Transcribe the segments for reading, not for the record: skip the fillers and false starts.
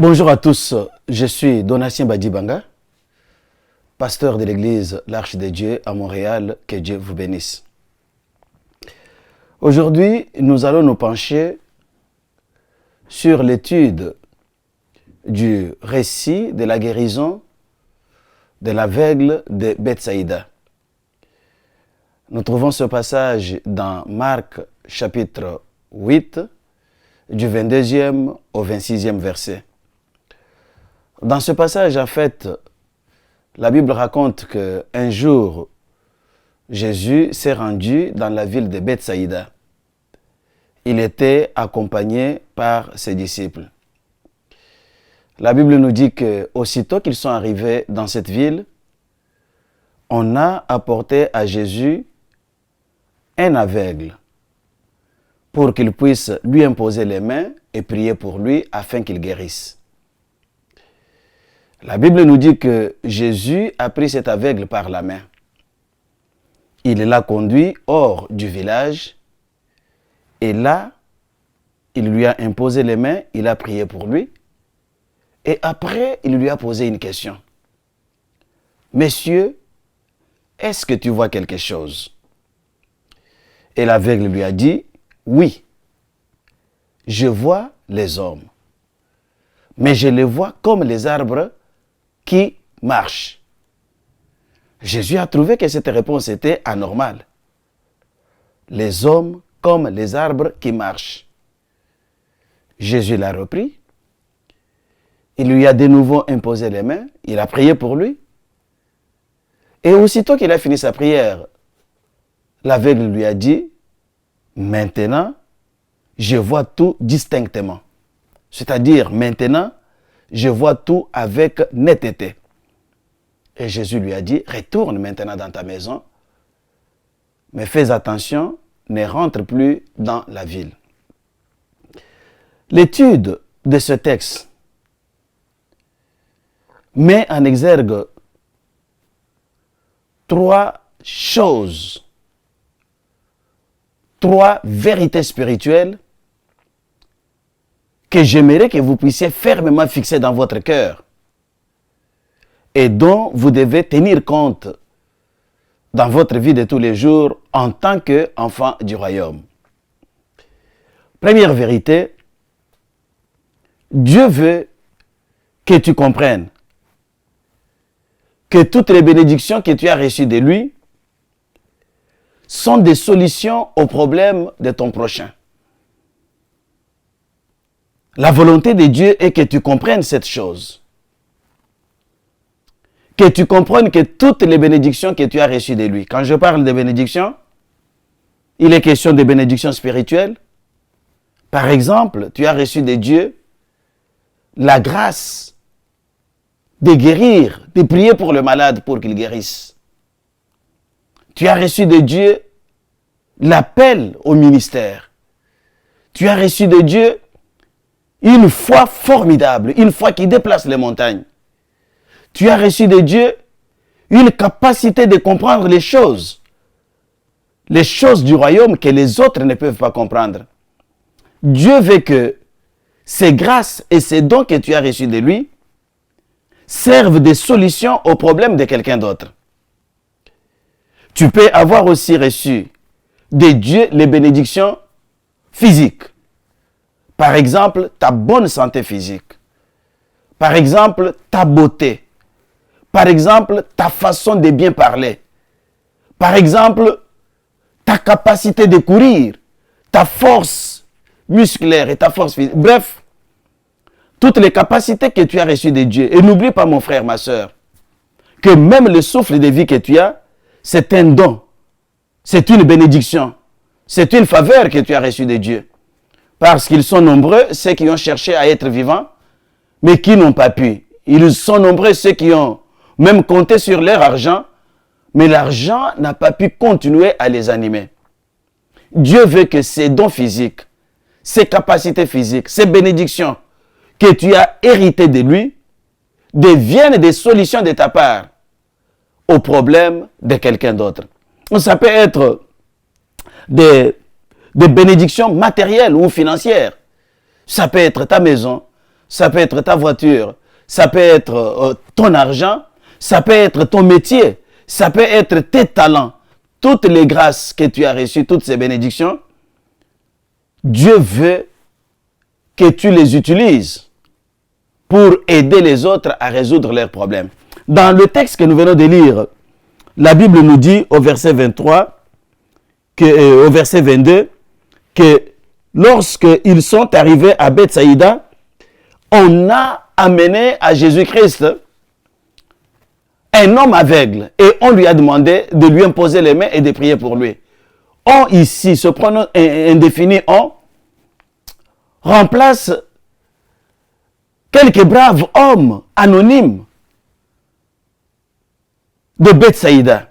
Bonjour à tous, je suis Donatien Badibanga, pasteur de l'église L'Arche de Dieu à Montréal, que Dieu vous bénisse. Aujourd'hui, nous allons nous pencher sur l'étude du récit de la guérison de l'aveugle de Bethsaïda. Nous trouvons ce passage dans Marc chapitre 8, du 22e au 26e verset. Dans ce passage, en fait, la Bible raconte qu'un jour, Jésus s'est rendu dans la ville de Bethsaïda. Il était accompagné par ses disciples. La Bible nous dit qu'aussitôt qu'ils sont arrivés dans cette ville, on a apporté à Jésus un aveugle pour qu'il puisse lui imposer les mains et prier pour lui afin qu'il guérisse. La Bible nous dit que Jésus a pris cet aveugle par la main. Il l'a conduit hors du village et là, il lui a imposé les mains, il a prié pour lui et après, il lui a posé une question. « Monsieur, est-ce que tu vois quelque chose ?» Et l'aveugle lui a dit, « Oui, je vois les hommes, mais je les vois comme les arbres qui marchent. » Jésus a trouvé que cette réponse était anormale. Les hommes comme les arbres qui marchent. Jésus l'a repris. Il lui a de nouveau imposé les mains. Il a prié pour lui. Et aussitôt qu'il a fini sa prière, l'aveugle lui a dit, « Maintenant, je vois tout distinctement. » C'est-à-dire, maintenant, je vois tout avec netteté. Et Jésus lui a dit, « Retourne maintenant dans ta maison, mais fais attention, ne rentre plus dans la ville. » L'étude de ce texte met en exergue trois choses, trois vérités spirituelles que j'aimerais que vous puissiez fermement fixer dans votre cœur et dont vous devez tenir compte dans votre vie de tous les jours en tant qu'enfant du royaume. Première vérité, Dieu veut que tu comprennes que toutes les bénédictions que tu as reçues de lui sont des solutions aux problèmes de ton prochain. La volonté de Dieu est que tu comprennes cette chose. Que tu comprennes que toutes les bénédictions que tu as reçues de lui. Quand je parle de bénédictions, il est question de bénédictions spirituelles. Par exemple, tu as reçu de Dieu la grâce de guérir, de prier pour le malade pour qu'il guérisse. Tu as reçu de Dieu l'appel au ministère. Tu as reçu de Dieu une foi formidable, une foi qui déplace les montagnes. Tu as reçu de Dieu une capacité de comprendre les choses du royaume que les autres ne peuvent pas comprendre. Dieu veut que ces grâces et ces dons que tu as reçus de lui servent de solutions aux problèmes de quelqu'un d'autre. Tu peux avoir aussi reçu de Dieu les bénédictions physiques. Par exemple, ta bonne santé physique. Par exemple, ta beauté. Par exemple, ta façon de bien parler. Par exemple, ta capacité de courir, ta force musculaire et ta force physique. Bref, toutes les capacités que tu as reçues de Dieu. Et n'oublie pas, mon frère, ma soeur, que même le souffle de vie que tu as, c'est un don. C'est une bénédiction. C'est une faveur que tu as reçue de Dieu. Parce qu'ils sont nombreux, ceux qui ont cherché à être vivants, mais qui n'ont pas pu. Ils sont nombreux, ceux qui ont même compté sur leur argent, mais l'argent n'a pas pu continuer à les animer. Dieu veut que ces dons physiques, ces capacités physiques, ces bénédictions que tu as héritées de lui, deviennent des solutions de ta part aux problèmes de quelqu'un d'autre. Ça peut être des bénédictions matérielles ou financières. Ça peut être ta maison, ça peut être ta voiture, ça peut être ton argent, ça peut être ton métier, ça peut être tes talents. Toutes les grâces que tu as reçues, toutes ces bénédictions, Dieu veut que tu les utilises pour aider les autres à résoudre leurs problèmes. Dans le texte que nous venons de lire, la Bible nous dit au verset 23, au verset 22, que lorsqu'ils sont arrivés à Bethsaïda, on a amené à Jésus-Christ un homme aveugle et on lui a demandé de lui imposer les mains et de prier pour lui. On ici, ce pronom indéfini on, remplace quelques braves hommes anonymes de Bethsaïda.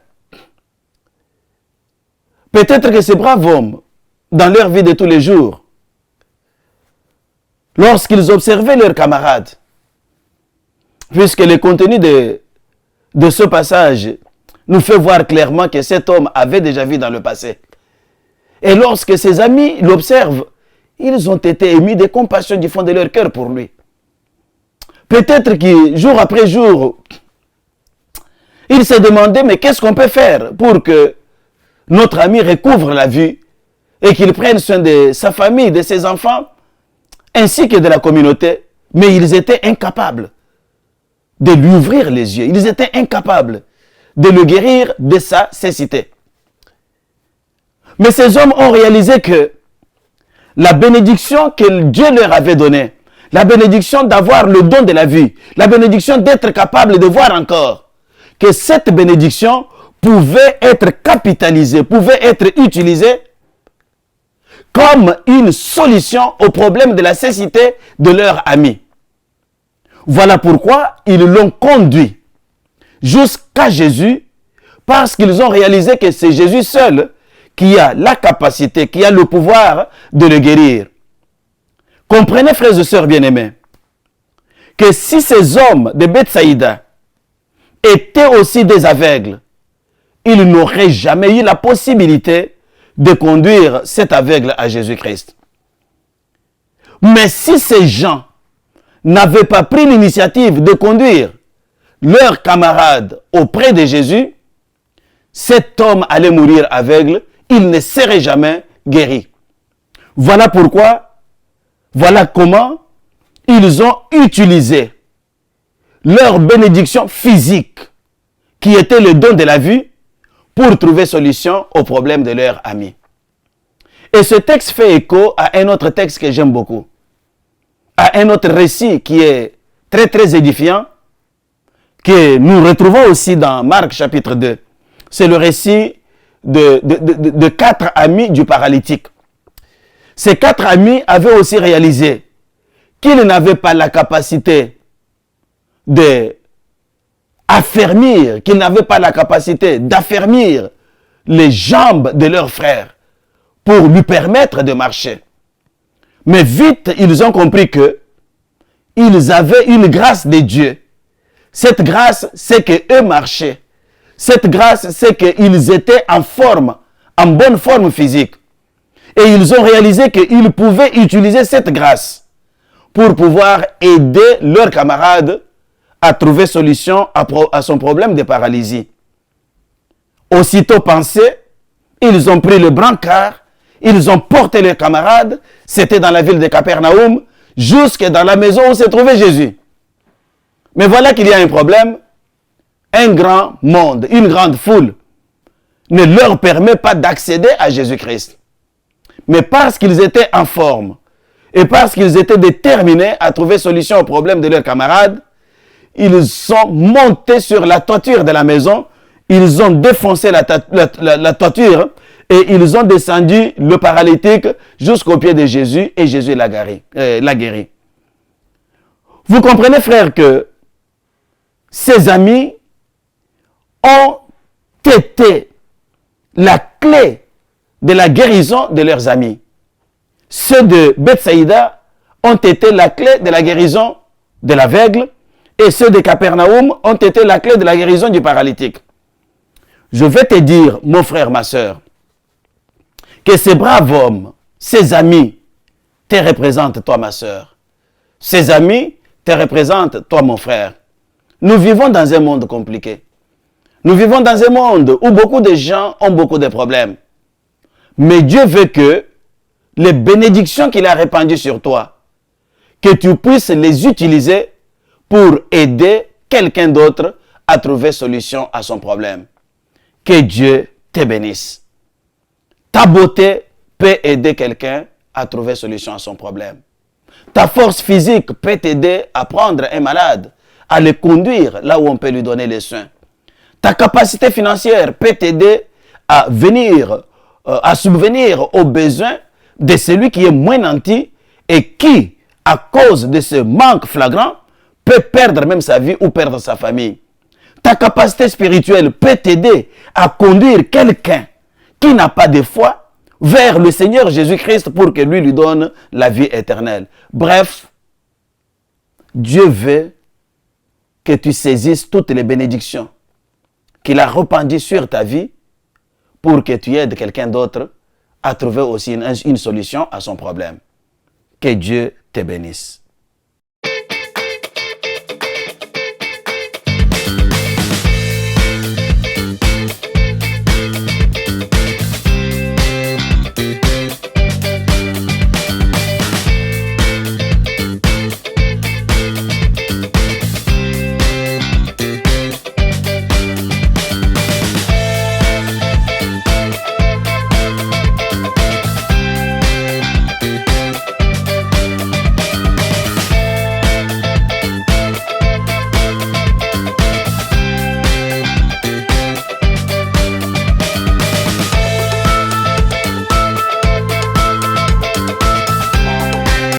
Peut-être que ces braves hommes, dans leur vie de tous les jours, lorsqu'ils observaient leurs camarades, puisque le contenu de ce passage nous fait voir clairement que cet homme avait déjà vu dans le passé. Et lorsque ses amis l'observent, ils ont été émus de compassion du fond de leur cœur pour lui. Peut-être que jour après jour, ils se demandaient, mais qu'est-ce qu'on peut faire pour que notre ami recouvre la vue et qu'il prenne soin de sa famille, de ses enfants, ainsi que de la communauté. Mais ils étaient incapables de lui ouvrir les yeux. Ils étaient incapables de le guérir de sa cécité. Mais ces hommes ont réalisé que la bénédiction que Dieu leur avait donnée, la bénédiction d'avoir le don de la vue, la bénédiction d'être capable de voir encore, que cette bénédiction pouvait être capitalisée, pouvait être utilisée comme une solution au problème de la cécité de leur ami. Voilà pourquoi ils l'ont conduit jusqu'à Jésus, parce qu'ils ont réalisé que c'est Jésus seul qui a la capacité, qui a le pouvoir de le guérir. Comprenez, frères et sœurs bien-aimés, que si ces hommes de Bethsaïda étaient aussi des aveugles, ils n'auraient jamais eu la possibilité de conduire cet aveugle à Jésus-Christ. Mais si ces gens n'avaient pas pris l'initiative de conduire leurs camarades auprès de Jésus, cet homme allait mourir aveugle, il ne serait jamais guéri. Voilà pourquoi, voilà comment ils ont utilisé leur bénédiction physique, qui était le don de la vue, pour trouver solution au problème de leur ami. Et ce texte fait écho à un autre texte que j'aime beaucoup, à un autre récit qui est très très édifiant, que nous retrouvons aussi dans Marc chapitre 2. C'est le récit de 4 amis du paralytique. Ces 4 amis avaient aussi réalisé qu'ils n'avaient pas la capacité d'affermir, qu'ils n'avaient pas la capacité d'affermir les jambes de leur frère pour lui permettre de marcher. Mais vite, ils ont compris que ils avaient une grâce de Dieu. Cette grâce, c'est qu'eux marchaient. Cette grâce, c'est qu'ils étaient en forme, en bonne forme physique. Et ils ont réalisé qu'ils pouvaient utiliser cette grâce pour pouvoir aider leurs camarades à trouver solution à son problème de paralysie. Aussitôt pensé, ils ont pris le brancard, ils ont porté leurs camarades, c'était dans la ville de Capernaum, jusque dans la maison où se trouvait Jésus. Mais voilà qu'il y a un problème. Un grand monde, une grande foule ne leur permet pas d'accéder à Jésus-Christ. Mais parce qu'ils étaient en forme et parce qu'ils étaient déterminés à trouver solution au problème de leurs camarades, ils sont montés sur la toiture de la maison, ils ont défoncé la toiture et ils ont descendu le paralytique jusqu'au pied de Jésus et Jésus l'a guéri. Vous comprenez, frère, que ces amis ont été la clé de la guérison de leurs amis. Ceux de Bethsaïda ont été la clé de la guérison de l'aveugle et ceux de Capernaum ont été la clé de la guérison du paralytique. Je vais te dire, mon frère, ma soeur, que ces braves hommes, ces amis, te représentent, toi, ma soeur. Ses amis te représentent, toi mon frère. Nous vivons dans un monde compliqué. Nous vivons dans un monde où beaucoup de gens ont beaucoup de problèmes. Mais Dieu veut que les bénédictions qu'il a répandues sur toi, que tu puisses les utiliser pour aider quelqu'un d'autre à trouver solution à son problème. Que Dieu te bénisse. Ta beauté peut aider quelqu'un à trouver solution à son problème. Ta force physique peut t'aider à prendre un malade, à le conduire là où on peut lui donner les soins. Ta capacité financière peut t'aider à venir, à subvenir aux besoins de celui qui est moins nanti et qui, à cause de ce manque flagrant, peut perdre même sa vie ou perdre sa famille. Ta capacité spirituelle peut t'aider à conduire quelqu'un qui n'a pas de foi vers le Seigneur Jésus-Christ pour que lui donne la vie éternelle. Bref, Dieu veut que tu saisisses toutes les bénédictions qu'il a répandues sur ta vie pour que tu aides quelqu'un d'autre à trouver aussi une solution à son problème. Que Dieu te bénisse.